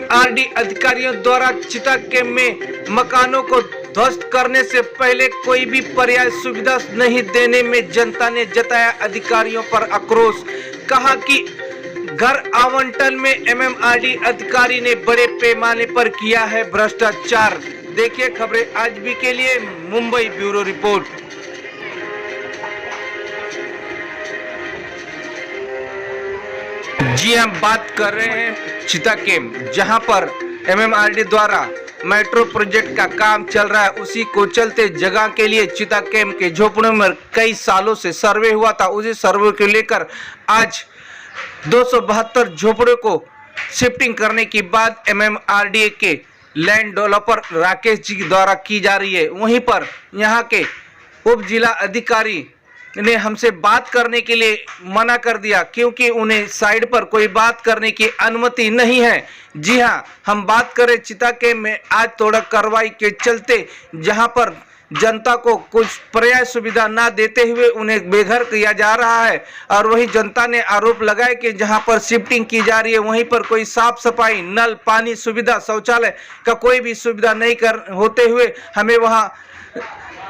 MMRD अधिकारियों द्वारा चिता कैंप में मकानों को ध्वस्त करने से पहले कोई भी पर्याय सुविधा नहीं देने में जनता ने जताया अधिकारियों पर आक्रोश। कहा कि घर आवंटन में एमएमआरडी अधिकारी ने बड़े पैमाने पर किया है भ्रष्टाचार। देखिए खबरें आज भी के लिए मुंबई ब्यूरो रिपोर्ट। जी हम बात कर रहे हैं चिता कैंप, जहां पर एमएमआरडी द्वारा मेट्रो प्रोजेक्ट का काम चल रहा है। उसी को चलते जगह के लिए चिता कैंप के झोपड़ों में कई सालों से सर्वे हुआ था। उसी सर्वे को लेकर आज 272 झोपड़ों को शिफ्टिंग करने के बाद एमएमआरडी के लैंड डेवलपर राकेश जी द्वारा की जा रही है। वहीं पर यहां के उप जिला अधिकारी ने हमसे बात करने के लिए मना कर दिया, क्योंकि उन्हें साइड पर कोई बात करने की अनुमति नहीं है। जी हां, हम बात करें चिता कैंप में आज थोड़ा कार्रवाई के चलते जहां पर जनता को कुछ पर्याय सुविधा ना देते हुए उन्हें बेघर किया जा रहा है। और वही जनता ने आरोप लगाया कि जहां पर शिफ्टिंग की जा रही है वहीं पर कोई साफ सफाई, नल, पानी सुविधा, शौचालय का कोई भी सुविधा नहीं होते हुए हमें वहां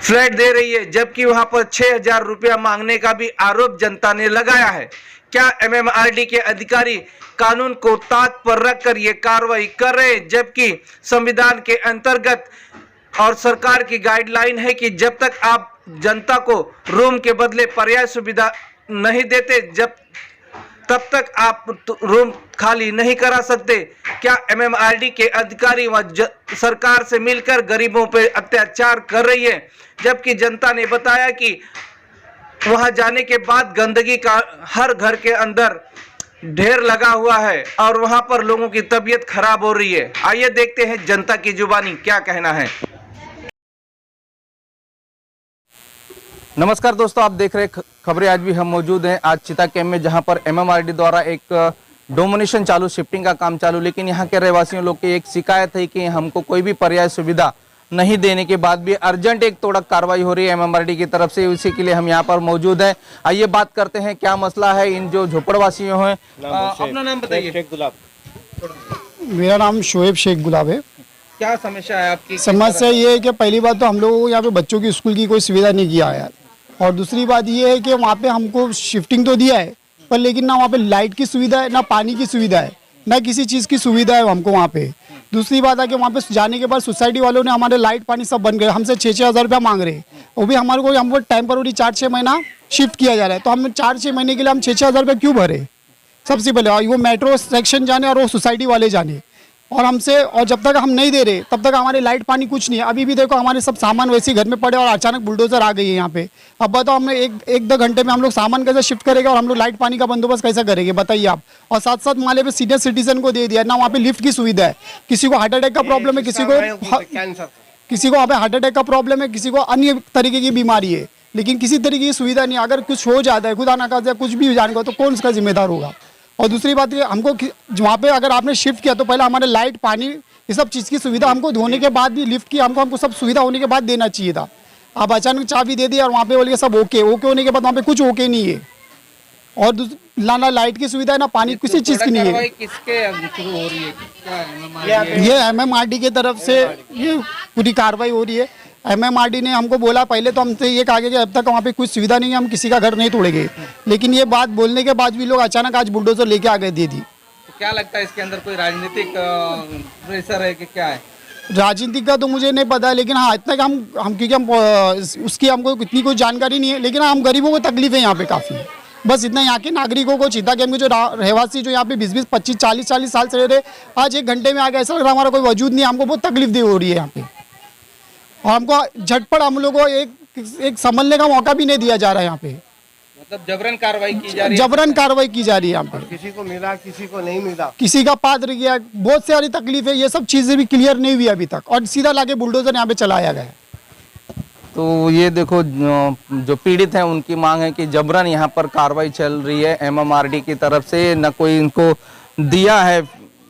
फ्लैट दे रही है, जबकि वहां पर 6,000 रुपया मांगने का भी आरोप जनता ने लगाया है। क्या एमएमआरडी के अधिकारी कानून को ताक पर रखकर ये कार्रवाई कर रहे हैं, जबकि संविधान के अंतर्गत और सरकार की गाइडलाइन है कि जब तक आप जनता को रूम के बदले पर्याय सुविधा नहीं देते तब तक आप रूम खाली नहीं करा सकते। क्या एमएमआरडी के अधिकारी व सरकार से मिलकर गरीबों पर अत्याचार कर रही है, जबकि जनता ने बताया कि वहां जाने के बाद गंदगी का हर घर के अंदर ढेर लगा हुआ है और वहां पर लोगों की तबीयत खराब हो रही है। आइए देखते हैं जनता की जुबानी क्या कहना है। नमस्कार दोस्तों, आप देख रहे हैं खबरें। आज भी हम मौजूद हैं आज चिता कैंप में, जहां पर एमएमआरडी द्वारा एक डोमिनेशन चालू, शिफ्टिंग का काम चालू। लेकिन यहां के रहवासियों लोग की एक शिकायत है कि हमको कोई भी पर्याय सुविधा नहीं देने के बाद भी अर्जेंट एक तोड़क कार्रवाई हो रही है एमएमआरडी की तरफ से। उसी के लिए हम यहां पर मौजूद हैं। आइए बात करते हैं क्या मसला है इन जो झोपड़वासियों हैं। अपना नाम बताइए। शेख गुलाब। मेरा नाम शोएब शेख गुलाब है। क्या समस्या है आपकी? समस्या ये है कि पहली बात तो हम लोगों को यहाँ पे बच्चों की स्कूल की कोई सुविधा नहीं किया है, और दूसरी बात ये है कि वहाँ पे हमको शिफ्टिंग तो दिया है पर लेकिन ना वहाँ पे लाइट की सुविधा है, ना पानी की सुविधा है, ना किसी चीज़ की सुविधा है हमको वहाँ पे। दूसरी बात है कि वहाँ पे जाने के बाद सोसाइटी वालों ने हमारे लाइट पानी सब बंद करे, हमसे 6,000 रुपया मांग रहे हैं। वो भी हमारे को हमको टेम्पररी 4-6 महीना शिफ्ट किया जा रहा है, तो हम 4-6 महीने के लिए हम 6,000 रुपये क्यों भरे? सबसे पहले वो मेट्रो सेक्शन जाने और वो सोसाइटी वाले जाने, और हमसे, और जब तक हम नहीं दे रहे तब तक हमारे लाइट पानी कुछ नहीं है। अभी भी देखो हमारे सब सामान वैसे ही घर में पड़े और अचानक बुलडोजर आ गई है यहाँ पे। अब बताओ हमें एक 2 घंटे में हम लोग सामान कैसे शिफ्ट करेंगे और हम लोग लाइट पानी का बंदोबस्त कैसे करेंगे, बताइए आप। और साथ साथ माले पे सीनियर सिटीजन को दे दिया ना, वहाँ पे लिफ्ट की सुविधा है। किसी को हार्ट अटैक का प्रॉब्लम है, किसी को वहाँ पे हार्ट अटैक का प्रॉब्लम है, किसी को अन्य तरीके की बीमारी है, लेकिन किसी तरीके की सुविधा नहीं। अगर कुछ हो जाता है, खुदा ना खास्ता कुछ भी जाने को, तो कौन उसका जिम्मेदार होगा? और दूसरी बात ये, हमको वहाँ पे अगर आपने शिफ्ट किया तो पहले हमारे लाइट पानी ये सब चीज़ की सुविधा हमको धोने के बाद भी, लिफ्ट की हमको सब सुविधा होने के बाद देना चाहिए था। अब अचानक चाबी दे दी और वहाँ पे बोलिए सब ओके होने के बाद वहाँ पे कुछ ओके नहीं है, और ना लाइट की सुविधा है, ना पानी, किसी चीज़ की नहीं है। किसके शुरू हो रही है? ये एमएमआरडी की तरफ से ये पूरी कार्रवाई हो रही है। एमएमआरडी ने हमको बोला, पहले तो हमसे ये कहा कि अब तक वहाँ पे कुछ सुविधा नहीं है, हम किसी का घर नहीं तोड़ेंगे, लेकिन ये बात बोलने के बाद भी लोग अचानक आज बुलडोजर लेके आ गए, दे दी। तो क्या लगता है इसके अंदर कोई राजनीतिक प्रेशर है कि क्या है? राजनीतिक का तो मुझे नहीं पता है, लेकिन हाँ इतना कि हम क्योंकि हम उसकी हमको इतनी कोई जानकारी नहीं है, लेकिन हम गरीबों को तकलीफ है यहाँ पे काफ़ी, बस इतना। यहाँ के नागरिकों को, चिता कैंप के जो रहवासी जो यहाँ पे 20-20, 25, 40 साल से रह रहे, आज 1 घंटे में आ गए, ऐसा लग रहा हमारा कोई वजूद नहीं, हमको बहुत तकलीफ दे हो रही है यहाँ पे। और हमको झटपट हम लोग को एक संभलने का मौका भी नहीं दिया जा रहा है यहाँ पे। मतलब जबरन कार्रवाई की जा रही है। जबरन कार्रवाई की जा रही है यहाँ पे। किसी को मिला, किसी को नहीं मिला, किसी का पात्र गया, बहुत सारी तकलीफ है। ये सब चीजें भी क्लियर नहीं हुई अभी तक, और सीधा लाके बुलडोजर यहाँ पे चलाया गया। तो ये देखो जो पीड़ित हैं उनकी मांग है कि जबरन यहाँ पर कार्रवाई चल रही है एमएमआरडी की तरफ से। न कोई इनको दिया है,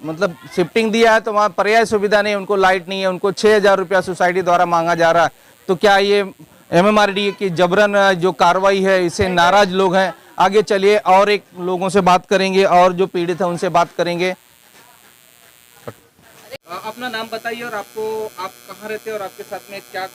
मतलब शिफ्टिंग दिया है तो वहाँ पर्याय सुविधा नहीं, उनको लाइट नहीं है, उनको 6,000 रुपया सोसाइटी द्वारा मांगा जा रहा है। तो क्या ये एमएमआरडी की जबरन जो कार्रवाई है इससे नाराज लोग हैं? आगे चलिए और एक लोगों से बात करेंगे और जो पीड़ित है उनसे बात करेंगे। अपना नाम बताइए और आप कहाँ रहते हैं और आपके साथ में क्या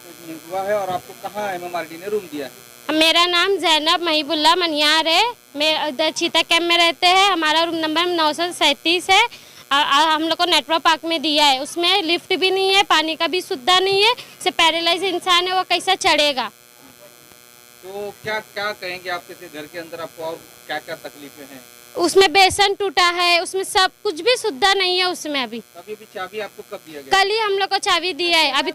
हुआ है और आपको कहाँ एमएमआरडी ने रूम दिया है? मेरा नाम जैनब महिबुल्ला मनियार है। मैं इधर चीता कैंप में रहते हैं। हमारा रूम नंबर 937 है। हम लोग को नेटवर्क पार्क में दिया है। उसमें लिफ्ट भी नहीं है, पानी का भी सुविधा नहीं है। से पैरालाइज इंसान है, वो कैसा चढ़ेगा? तो क्या क्या कहेंगे आपके घर के अंदर आपको और क्या क्या तकलीफें हैं? उसमें बेसन टूटा है, उसमें सब कुछ भी सुविधा नहीं है उसमें। अभी चाबी आपको कब दिया गया? कल ही हम लोग को चाबी दिया है। अभी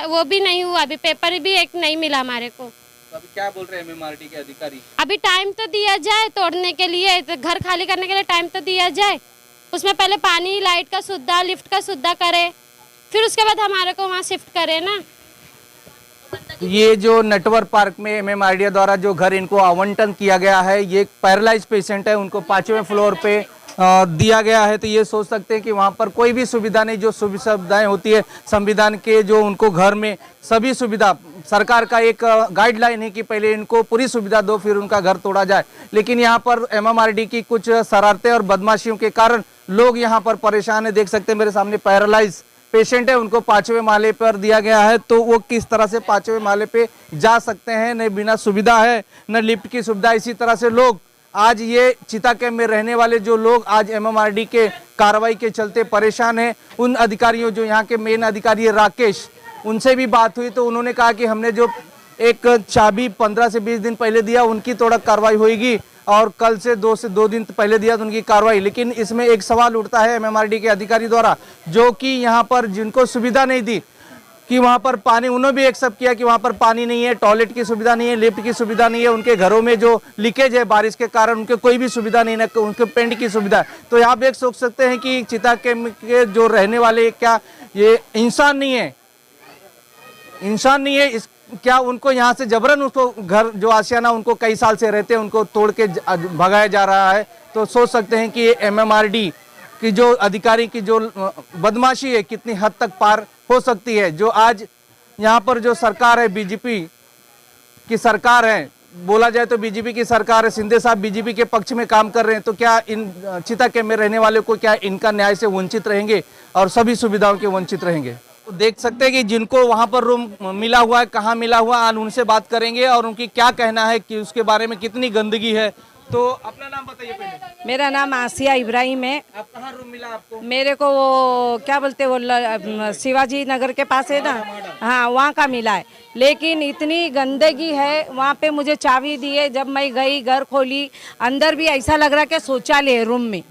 वो भी नहीं हुआ, अभी पेपर भी एक नहीं मिला हमारे को। तो अभी क्या बोल रहे हैं एमएमआरडी के अधिकारी? अभी टाइम तो दिया जाए तोड़ने के लिए, तो घर खाली करने के लिए टाइम तो दिया जाए। उसमें पहले पानी, लाइट का सुविधा, लिफ्ट का सुविधा करे, फिर उसके बाद हमारे को वहाँ शिफ्ट करे ना। ये जो नेटवर्क पार्क में एमएमआरडी द्वारा जो घर इनको आवंटन किया गया है, ये पैरालाइज पेशेंट है, उनको 5वें फ्लोर पे दिया गया है। तो ये सोच सकते हैं कि वहाँ पर कोई भी सुविधा नहीं, जो सुविधाएं होती है संविधान के, जो उनको घर में सभी सुविधा, सरकार का एक गाइडलाइन है कि पहले इनको पूरी सुविधा दो फिर उनका घर तोड़ा जाए। लेकिन यहाँ पर एमएमआरडी की कुछ शरारतें और बदमाशियों के कारण लोग यहाँ पर परेशान है। देख सकते हैं मेरे सामने पैरालाइज पेशेंट है, उनको 5वें माले पर दिया गया है। तो वो किस तरह से 5वें माले पे जा सकते हैं? न बिना सुविधा है, न लिफ्ट की सुविधा। इसी तरह से लोग आज ये चीता कैंप में रहने वाले जो लोग आज एमएमआरडी के कार्रवाई के चलते परेशान हैं, उन अधिकारियों, जो यहाँ के मेन अधिकारी है राकेश, उनसे भी बात हुई तो उन्होंने कहा कि हमने जो एक चाबी 15 से 20 दिन पहले दिया, उनकी थोड़ा कार्रवाई होगी, और कल से 2 दिन पहले दिया तो उनकी कार्रवाई। लेकिन इसमें एक सवाल उठता है एमएमआरडी के अधिकारी द्वारा, जो कि यहाँ पर जिनको सुविधा नहीं दी, कि वहाँ पर पानी, उन्होंने भी एक्सेप्ट किया कि वहाँ पर पानी नहीं है, टॉयलेट की सुविधा नहीं है, लिफ्ट की सुविधा नहीं है, उनके घरों में जो लीकेज है बारिश के कारण, उनके कोई भी सुविधा नहीं है, उनके पेंट की सुविधा है। तो यहाँ पे एक सोच सकते हैं कि चीता कैंप के जो रहने वाले, क्या ये इंसान नहीं है? इंसान नहीं है इस, क्या उनको यहाँ से जबरन उसको घर जो आशियाना उनको कई साल से रहते हैं उनको तोड़ के भगाया जा रहा है? तो सोच सकते हैं कि ये एमएमआरडी की जो अधिकारी की जो बदमाशी है कितनी हद तक पार हो सकती है। जो आज यहाँ पर जो सरकार है, बीजेपी की सरकार है, बोला जाए तो बीजेपी की सरकार है, शिंदे साहब बीजेपी के पक्ष में काम कर रहे हैं, तो क्या इन चीता कैंप में रहने वाले को क्या इनका न्याय से वंचित रहेंगे और सभी सुविधाओं के वंचित रहेंगे? तो देख सकते हैं कि जिनको वहां पर रूम मिला हुआ है, कहाँ मिला हुआ है, उनसे बात करेंगे और उनकी क्या कहना है कि उसके बारे में कितनी गंदगी है। तो अपना नाम बताइए पहले। मेरा नाम आसिया इब्राहिम है। आप कहाँ रूम मिला आपको? मेरे को वो क्या बोलते वो शिवाजी नगर के पास है ना, हाँ वहाँ का मिला है। लेकिन इतनी गंदगी है वहाँ पे। मुझे चाबी दी है, जब मैं गई घर खोली, अंदर भी ऐसा लग रहा कि शौचालय है रूम में,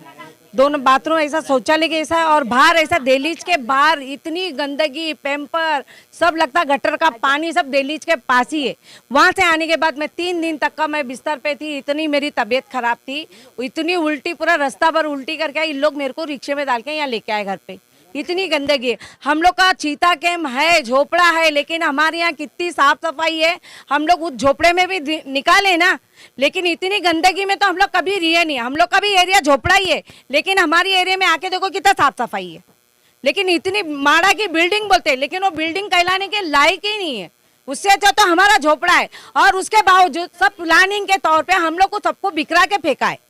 दोनों बाथरूम ऐसा शौचालय के ऐसा, और बाहर ऐसा दहलीज के बाहर इतनी गंदगी, पैम्पर सब लगता, गटर का पानी सब दहलीज के पास ही है। वहाँ से आने के बाद मैं 3 दिन तक का मैं बिस्तर पे थी, इतनी मेरी तबीयत खराब थी, इतनी उल्टी, पूरा रास्ता भर उल्टी करके इन लोग मेरे को रिक्शे में डाल के यहाँ लेके आए घर पे। इतनी गंदगी है। हम लोग का चीता कैंप है, झोपड़ा है, लेकिन हमारे यहाँ कितनी साफ सफाई है, हम लोग उस झोपड़े में भी निकाले ना, लेकिन इतनी गंदगी में तो हम लोग कभी रहे नहीं। हम लोग का भी एरिया झोपड़ा ही है, लेकिन हमारी एरिया में आके देखो कितना साफ सफाई है। लेकिन इतनी माड़ा की बिल्डिंग बोलते हैं, लेकिन वो बिल्डिंग कहलाने के लायक ही नहीं है। उससे अच्छा तो हमारा झोपड़ा है, और उसके बावजूद सब प्लानिंग के तौर पर हम लोग को सबको बिखरा के फेंका है।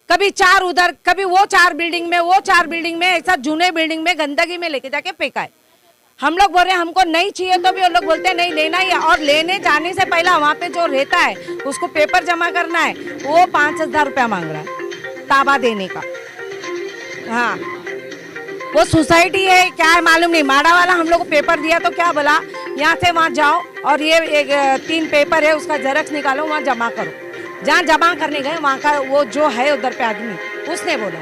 कभी 4 उधर, कभी वो 4 बिल्डिंग में, वो 4 बिल्डिंग में, ऐसा जूने बिल्डिंग में गंदगी में लेके जाके फेंका है। हम लोग बोल रहे हैं हमको नहीं चाहिए, तो भी वो लोग बोलते हैं नहीं लेना ही है। और लेने जाने से पहले वहाँ पे जो रहता है उसको पेपर जमा करना है, वो 5,000 रुपया मांग रहा है ताबा देने का। हाँ, वो सोसाइटी है क्या है मालूम नहीं। माड़ा वाला हम लोग को पेपर दिया तो क्या बोला, यहाँ से वहाँ जाओ और ये 3 पेपर है, उसका जेरॉक्स निकालो, वहाँ जमा करो। जहाँ जमा करने गए वहाँ का वो जो है उधर पे आदमी, उसने बोला।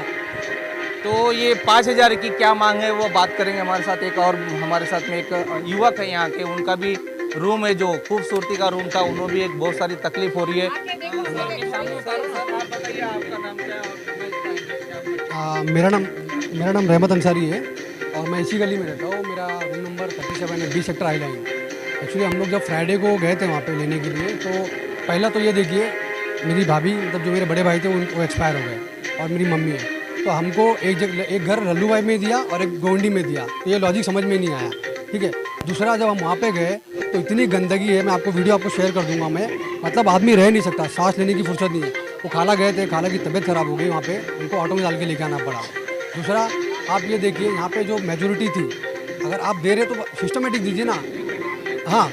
तो ये 5,000 की क्या मांग है वो बात करेंगे हमारे साथ। एक और हमारे साथ में एक युवक है यहाँ के, उनका भी रूम है जो खूबसूरती का रूम था, उन्होंने भी एक बहुत सारी तकलीफ हो रही है। मेरा नाम रहमत अंसारी है और मैं इसी गली में रहता हूँ। मेरा रूम नंबर 37 है, बी सेक्टर आई लाइन। एक्चुअली हम लोग जब फ्राइडे को गए थे वहाँ पे लेने के लिए, तो पहला तो ये देखिए मेरी भाभी, मतलब जो मेरे बड़े भाई थे वो एक्सपायर हो गए, और मेरी मम्मी है। तो हमको एक घर रल्लू भाई में दिया और एक गोंडी में दिया, तो ये लॉजिक समझ में नहीं आया। ठीक है। दूसरा, जब हम वहाँ पे गए तो इतनी गंदगी है, मैं आपको वीडियो आपको शेयर कर दूंगा मैं, मतलब आदमी रह नहीं सकता, सांस लेने की फुर्सत नहीं है। वो खाला गए थे, खाला की तबीयत खराब हो गई, वहाँ पे उनको ऑटो में डाल के लेके आना पड़ा। दूसरा, आप ये देखिए यहाँ पे जो मेजोरिटी थी, अगर आप दे रहे तो सिस्टमेटिक दीजिए ना। हाँ,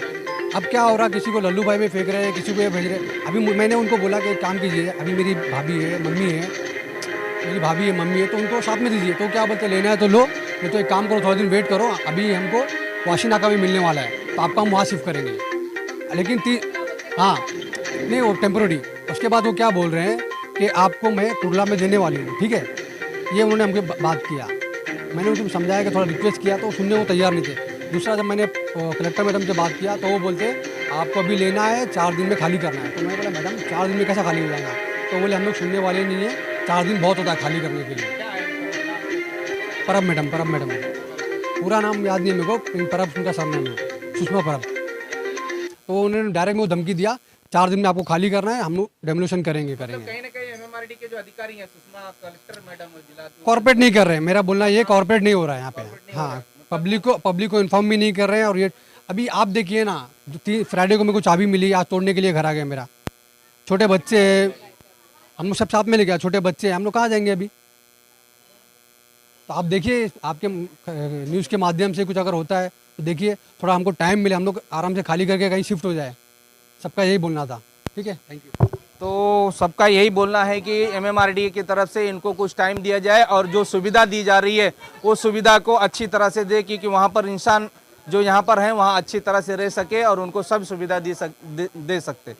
अब क्या हो रहा, किसी को लल्लू भाई में फेंक रहे हैं, किसी को ये भेज रहे हैं। अभी मैंने उनको बोला कि एक काम कीजिए, अभी मेरी भाभी है, मम्मी है, मेरी भाभी है, मम्मी है, तो उनको साथ में दीजिए। तो क्या बोलते, लेना है तो लो, नहीं तो एक काम करो, थोड़ा दिन वेट करो, अभी हमको वाशिना का भी मिलने वाला है, तो आपका हम वहाँ शिफ्ट करेंगे। लेकिन हाँ नहीं, वो टेम्पोररी। उसके बाद वो क्या बोल रहे हैं कि आपको मैं कुरला में देने वाली हूँ, ठीक है। ये उन्होंने हमको बात किया, मैंने उनको समझाया कि थोड़ा रिक्वेस्ट किया, तो सुनने को तैयार नहीं थे। दूसरा, जब मैंने कलेक्टर मैडम से बात किया तो वो बोलते आपको अभी लेना है, 4 दिन में खाली करना है। तो मैंने बोला मैडम 4 दिन में कैसा खाली हो जाएगा? तो बोले हम लोग सुनने वाले नहीं है, 4 दिन बहुत होता है खाली करने के लिए। परब मैडम पूरा नाम याद नहीं है मेरे को, परब उनका सरनेम है, सुषमा परब। तो उन्होंने डायरेक्ट में धमकी दिया, 4 दिन में आपको खाली करना है, हम लोग डेमोलिशन करेंगे। कहीं ना कहीं एमएमआरडी के जो अधिकारी हैं, सुषमा कलेक्टर मैडम और जिला कॉर्पोरेट नहीं कर रहे हैं, मेरा बोलना ये कॉर्पोरेट नहीं हो रहा है यहाँ पे। हाँ, पब्लिक को इन्फॉर्म भी नहीं कर रहे हैं। और ये अभी आप देखिए ना, फ्राइडे को मेरे को चाबी मिली, आज तोड़ने के लिए घर आ गया मेरा। छोटे बच्चे हैं, हम लोग सब साथ में ले गया, छोटे बच्चे हैं, हम लोग कहाँ जाएंगे अभी? तो आप देखिए, आपके न्यूज़ के माध्यम से कुछ अगर होता है तो देखिए, थोड़ा हमको टाइम मिले, हम लोग आराम से खाली करके कहीं शिफ्ट हो जाए। सबका यही बोलना था। ठीक है, थैंक यू। तो सबका यही बोलना है कि एमएमआरडी की तरफ से इनको कुछ टाइम दिया जाए और जो सुविधा दी जा रही है वो सुविधा को अच्छी तरह से दे, क्योंकि वहाँ पर इंसान जो यहाँ पर हैं वहाँ अच्छी तरह से रह सके और उनको सब सुविधा दे सकते।